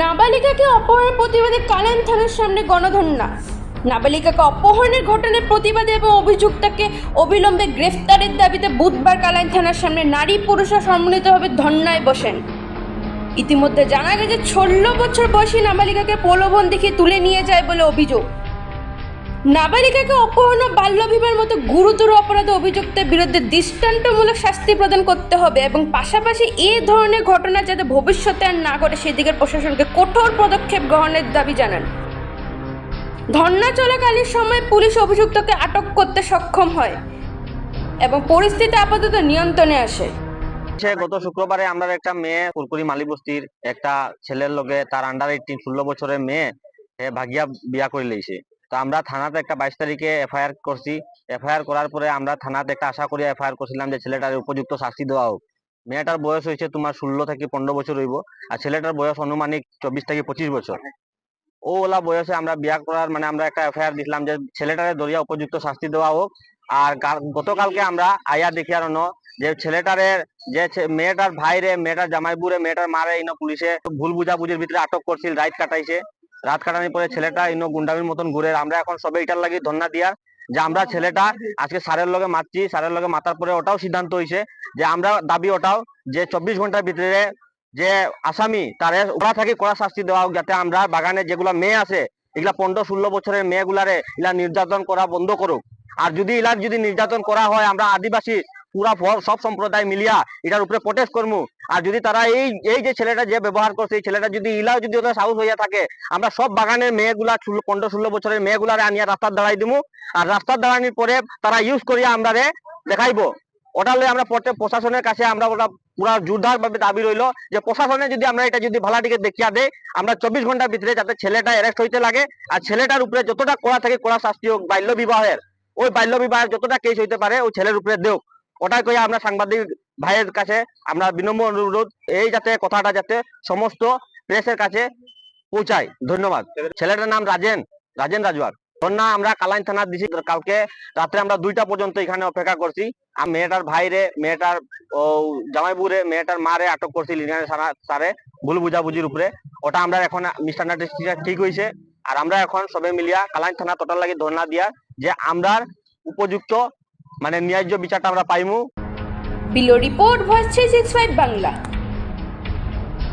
নাবালিকাকে অপহরণের প্রতিবাদে কালাইন থানার সামনে গণধর্ণা। নাবালিকাকে অপহরণের ঘটনার প্রতিবাদে এবং অভিযুক্তকে অবিলম্বে গ্রেফতারের দাবিতে বুধবার কালাইন থানার সামনে নারী পুরুষরা সম্মিলিতভাবে ধর্ণায় বসেন। ইতিমধ্যে জানা গেছে 16 বছর বয়সী নাবালিকাকে প্রলোভন দেখিয়ে তুলে নিয়ে যায় বলে অভিযোগ। নাবালিকাকে অপহরণ ও বাল্যবিবাহের মতো গুরুতর অপরাধে অভিযুক্তের বিরুদ্ধে দৃষ্টান্তমূলক শাস্তি প্রদান করতে হবে এবং পাশাপাশি এই ধরনের ঘটনা যাতে ভবিষ্যতে আর না ঘটে সেদিকে প্রশাসনকে কঠোর পদক্ষেপ গ্রহণের দাবি জানান। ধর্ণা চলাকালীন সময় পুলিশ অভিযুক্তকে আটক করতে সক্ষম হয় এবং পরিস্থিতি আপাতত নিয়ন্ত্রণে আসে। গত শুক্রবারে আমরা একটা মেয়ে কুরকুরি মালিবস্তির একটা ছেলের লগে তার আন্ডার 18 16 বছরের মেয়ে ভাগিয়া বিয়া করে লইছে। তো আমরা থানাতে একটা 22 তারিখে এফআইআর করছি। এফআইআর করার পরে আমরা থানাতে একটা আশা করি এফআইআর করছিলাম যে ছেলেটার উপযুক্ত শাস্তি দেওয়া হোক। মেয়েটার বয়স হয়েছে তোমার 16 থেকে 15 বছর হইব, আর ছেলেটার বয়স অনুমানিক 24 থেকে 25 বছর। ওলা বয়সে আমরা বিয়া করার আমরা একটা এফআইআর দিছিলাম যে ছেলেটারে দরিয়া উপযুক্ত শাস্তি দেওয়া হোক। আর গতকালকে আমরা আয়া দেখি আর যে ছেলেটারে যে মেয়েটার ভাইরে, মেয়েটার জামাইবুরে, মেয়েটার মারে পুলিশে ভুল বুঝাবুঝির ভিতরে আটক করছিল, রাত কাটাইছে। রাত কাটানোর পরে ছেলেটা গুন্ডামির মতন ঘুরে। আমরা এখন সবে এটার লাগি ধর্ণা দিয়া যে আমরা ছেলেটা আজকে স্যারের লগে মারছি। স্যারের লগে মাতার পরে ওটাও সিদ্ধান্ত হয়েছে যে আমরা দাবি ওটাও যে 24 ঘন্টার ভিতরে যে আসামি তারে ওরা থাকি কড়া শাস্তি দেওয়া হোক, যাতে আমরা বাগানে যেগুলা মেয়ে আছে এগুলা 15-16 বছরের মেয়েগুলারে এগুলা নির্যাতন করা বন্ধ করুক। আর যদি এলার যদি নির্যাতন করা হয় আমরা আদিবাসী পুরা সব সম্প্রদায় মিলিয়া এটার উপরে প্রোটেস্ট করবো। আর যদি তারা এই যে ছেলেটা যে ব্যবহার করছে এই ছেলেটা যদি ইলাও যদি ওদের সাহস হইয়া থাকে আমরা সব বাগানের মেয়েগুলা 15-16 বছরের মেয়েগুলারে আনিয়া রাস্তার দাঁড়াই দিবো। আর রাস্তার দাঁড়ানোর পরে তারা ইউজ করিয়া আমরা দেখাইবো। ওটা লই আমরা প্রশাসনের কাছে আমরা ওটা পুরা জোরদার ভাবে দাবি রইলো যে প্রশাসনে যদি আমরা এটা যদি ভালাটিকে দেখিয়া দেয় আমরা 24 ঘন্টার ভিতরে যাতে ছেলেটা অ্যারেস্ট হইতে লাগে। আর ছেলেটার উপরে যতটা কড়া থাকে কড়া শাস্তি হোক। বাল্য বিবাহের ওই বাল্য বিবাহের যতটা কেস হইতে পারে ওই ছেলের উপরে দেও। ওটাই কইয়া আমরা সাংবাদিক ভাইয়ের কাছে আমরা বিনম্র অনুরোধ এই যাতে কথাটা যাতে সমস্ত প্রেসের কাছে পৌঁছায়। ধন্যবাদ। ছেলেটার নাম রাজেন রাজওয়ার। ধর্ণা আমরা কালাইন থানা দিছি। কালকে রাত্রে আমরা 2টা পর্যন্ত এখানে অপেক্ষা করছি। আর মেয়েটার ভাইরে, মেয়েটার জামাইবুরে, মেয়েটার মারে আটক করছি সারে ভুল বুঝাবুঝির উপরে। ওটা আমরা এখন মিসআন্ডারস্ট্যান্ডিং ঠিক হয়েছে। আর আমরা এখন সবে মিলিয়া কালাইন থানা টোটাল লাগি ধর্ণা দিয়া যে আমরা উপযুক্ত ন্যায্য বিচারটা আমরা পাইমু। বিলো রিপোর্ট ভয়েস 365 বাংলা।